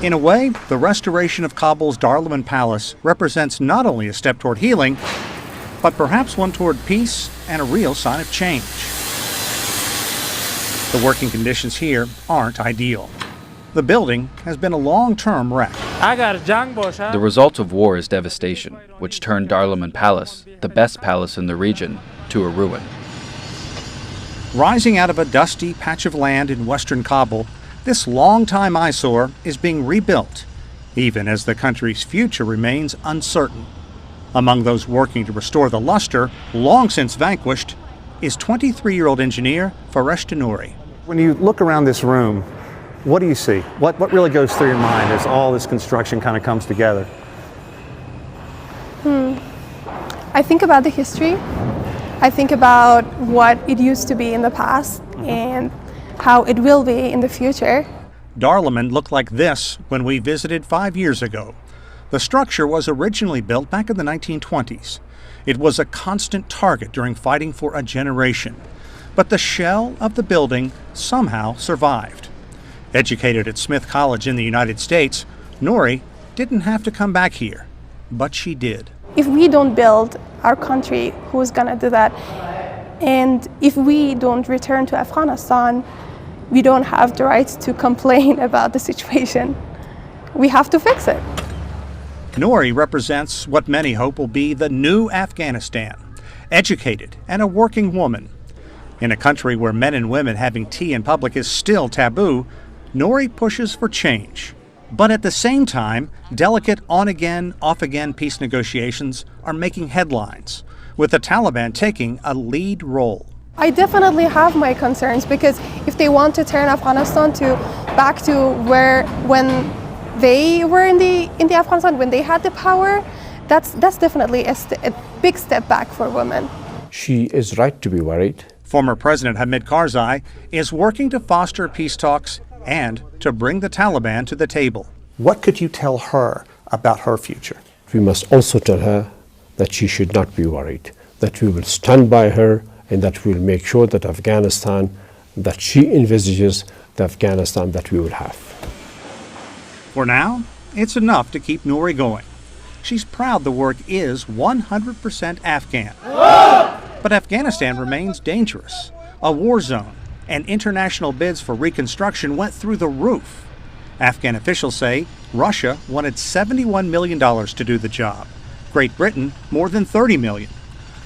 In a way, the restoration of Kabul's Darulaman Palace represents not only a step toward healing, but perhaps one toward peace and a real sign of change. The working conditions here aren't ideal. The building has been a long-term wreck. The result of war is devastation, which turned Darulaman Palace, the best palace in the region, to a ruin. Rising out of a dusty patch of land in western Kabul, this long-time eyesore is being rebuilt, even as the country's future remains uncertain. Among those working to restore the luster, long since vanquished, is 23-year-old engineer Faresh Nouri. When you look around this room, what do you see? What really goes through your mind as all this construction kind of comes together? I think about the history. I think about what it used to be in the past and how it will be in the future. Darulaman looked like this when we visited 5 years ago. The structure was originally built back in the 1920s. It was a constant target during fighting for a generation. But the shell of the building somehow survived. Educated at Smith College in the United States, Nouri didn't have to come back here, but she did. If we don't build our country, who's gonna do that? And if we don't return to Afghanistan, we don't have the right to complain about the situation. We have to fix it. Nouri represents what many hope will be the new Afghanistan, educated and a working woman. In a country where men and women having tea in public is still taboo, Nouri pushes for change. But at the same time, delicate on-again, off-again peace negotiations are making headlines, with the Taliban taking a lead role. I definitely have my concerns because if they want to turn Afghanistan back to when they were in the Afghanistan, when they had the power, that's definitely a big step back for women. She is right to be worried. Former President Hamid Karzai is working to foster peace talks and to bring the Taliban to the table. What could you tell her about her future? We must also tell her that she should not be worried, that we will stand by her and that we will make sure that Afghanistan, that she envisages the Afghanistan that we will have. For now, it's enough to keep Nouri going. She's proud the work is 100% Afghan. But Afghanistan remains dangerous, a war zone, and international bids for reconstruction went through the roof. Afghan officials say Russia wanted $71 million to do the job. Great Britain, more than $30 million.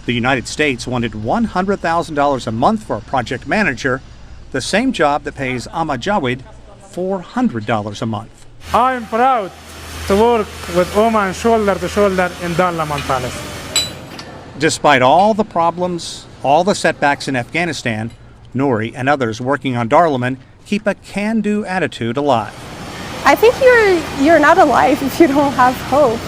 The United States wanted $100,000 a month for a project manager, the same job that pays Ahmad Jawed $400 a month. I am proud to work with Oman shoulder to shoulder in Darulaman Palace. Despite all the problems, all the setbacks in Afghanistan, Nouri and others working on Darulaman keep a can-do attitude alive. I think you're not alive if you don't have hope.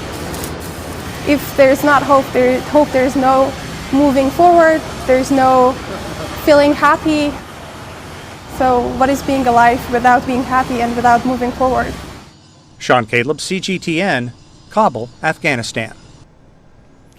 If there's not hope, there's no moving forward, there's no feeling happy. So what is being alive without being happy and without moving forward? Callebs, CGTN, Kabul, Afghanistan.